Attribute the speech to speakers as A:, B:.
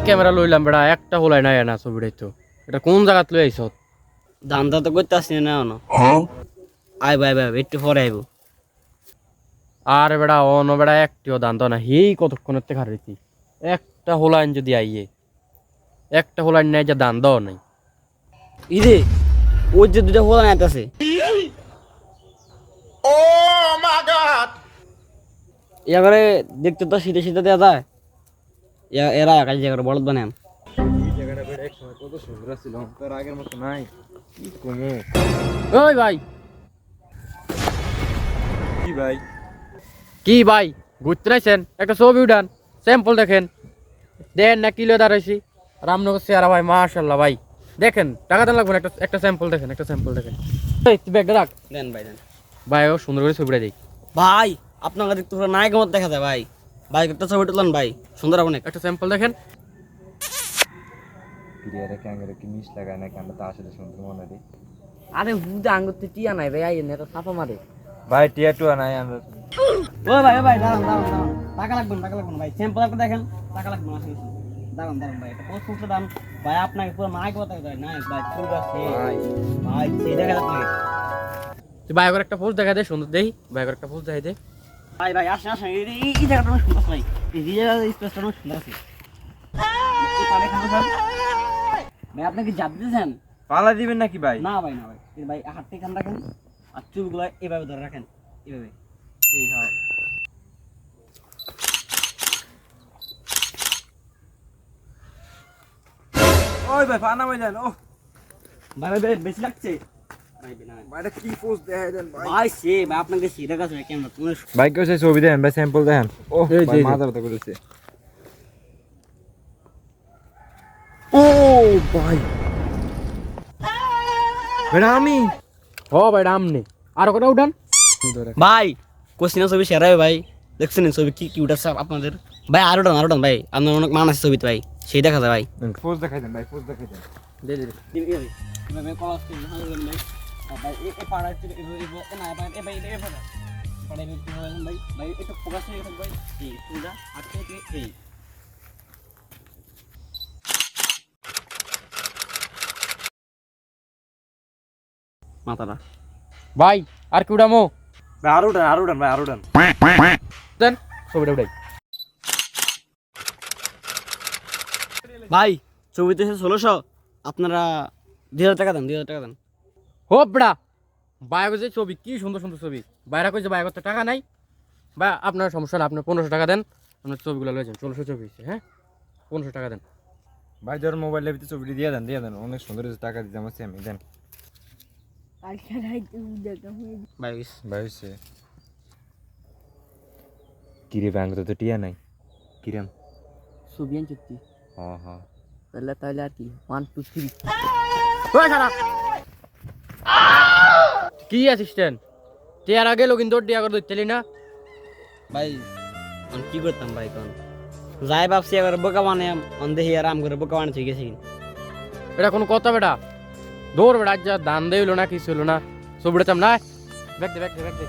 A: camera লইলাম বেড়া একটা হলাই নাই না ছবিটাই তো এটা কোন জায়গাত লই আইছ
B: ধান্দা তো করতে আসছি না না আইব আইব আইব একটু পরে আইব
A: আর বেড়া অন বেড়া একটিও দান্ত না হেই কতক্ষণের থেকে হারিয়েছি একটা হোলাইন যদি আইয়ে একটা হোলাইন নাই যে দান দাও নাই
B: ইরে ওই যে দুটা হোলা নাইতাছে এবারে দেখতে তো শীতে শীতে দেওয়া যায় এরা কাজ জায়গাটা বলদ বানাম
A: ওই ভাই কি ভাই ঘুরতে নাইছেন একটা ছবি উঠান স্যাম্পল দেখেন দেন না কিলো দাঁড়াইছি রামনগর চেহারা ভাই মাশাল্লাহ ভাই দেখেন টাকা দেন লাগবে না একটা স্যাম্পল দেখেন একটা স্যাম্পল দেখেন তুই ব্যাগটা রাখ
B: দেন ভাই দেন
A: ভাই ও সুন্দর করে ছবিটা দেখ
B: ভাই আপনাকে দেখতে পুরো নায়কের মতো দেখা যায় ভাই ভাই একটা ছবি তুললেন ভাই সুন্দর অনেক
A: একটা স্যাম্পল দেখেন
C: ক্লিয়ারে ক্যামেরা কি মিস লাগায় না ক্যামেরা তো আসলে সুন্দর মনে রে
A: আরে হুদা আঙ্গুতে টিয়া নাই ভাই আইন এটা ছাপা মারে
C: ভাই টিয়া টুয়া নাই আমরা
B: ও ভাই দাঁড়ান টাকা লাগবে না ভাই স্যাম্পল একটা দেখেন টাকা লাগবে না দাঁড়ান ভাই এটা পোস্ট করতে দাম ভাই আপনাকে পুরো নায়ক মতো দেখা যায় নায়ক ভাই চুল গাছে ভাই সেই দেখা যাচ্ছে
A: তুই ভাই একটা পোস্ট দেখা দে সুন্দর দেই ভাই একটা পোস্ট দেখাই দে
B: ভাই আসেন এই জায়গাটা অনেক সুন্দর ভাই এই জায়গাটা স্পেসটা অনেক সুন্দর আছে ভাই আপনি কি জাপ দিয়েছেন
C: পালা দিবেন নাকি ভাই
B: না ভাই ভাই হাতটা এখানে রাখেন আর চুলগুলো এভাবে ধরে রাখেন এভাবে এই হয়
C: ওই ভাই পানা মাই দেন ও
B: ভাই বেশি লাগছে
C: ভাইটা কি পোস্ট দেখাই দেন
B: ভাই সে ভাই আপনাকে সিধা কাছে ক্যামেরা তুমি
C: ভাই কেউ ছবি দেন ভাই স্যাম্পল দেখেন ও
A: এই
C: ভাই
A: যে,
C: মাথা ব্যথা করেছে
A: ও ভাই
C: বেটা আমি
A: ও ভাই আমনে আর কটা উঠান
B: ভাই কোশ্চিনা ছবি শেয়ার হবে ভাই দেখছেন ছবি কি উঠাচ্ছে আপনাদের ভাই আরো ডান ভাই আপনার অনেক মান আছে ছবিতে ভাই সেই দেখা যায় ভাই
C: পোস্ট দেখাই দেন ভাই পোস্ট দেখাই দেন
A: দে দে
B: ভাই কলাস ভাই এই পাড়া না ভাই এই ভাই এই পাড়া ভাই একটু ফোকাস হয়ে গেছে ভাই এই সুন্দর আজকে এই মাথাটা
A: ভাই আর কি উঠামো
C: ভাই আরো ডান ভাই আরো ডান
A: দেন ছবিটা উঠাই
B: ভাই ছবিতে 1600 আপনারা 2000 টাকা দেন 2000 টাকা দেন
A: হো বড়া বাইরে যে ছবি কি সুন্দর সুন্দর ছবি বাইরে কইছে বাইরে তো টাকা নাই বা আপনার সমস্যা না আপনি 1500 টাকা দেন আপনার ছবিগুলো লয়ে যান 1600 ছবি হইছে হ্যাঁ 1500 টাকা দেন
C: ভাই ধর মোবাইলের ভিতরে ছবিটি দিয়ে দেন অনেক সুন্দর টাকা দিতে আমার আমি দেন
B: ভাই
C: ভাই হচ্ছে কিরে ব্যাংক তো টিয়া নাই কিরাম
A: ছবি আনছি
C: হ্যাঁ হ্যাঁ
A: তাহলে আর কি 1 2 3 ওই খারাপ কি অ্যাসিস্ট্যান্ট টিয়ার আগে লগইন দৌড় দিয়া করে দিতেলি না
B: ভাই আমি কি করতাম ভাই কোন যাই ভাবছি এবার বোকা মানে অন্ধেহি আরাম করে বোকা মানে ঠিক আছে
A: এটা কোনো কথা বেটা দৌড় বেটা যা দান দেইলো না কিছু হলো না ছবিটা চাম না ব্যাগ দে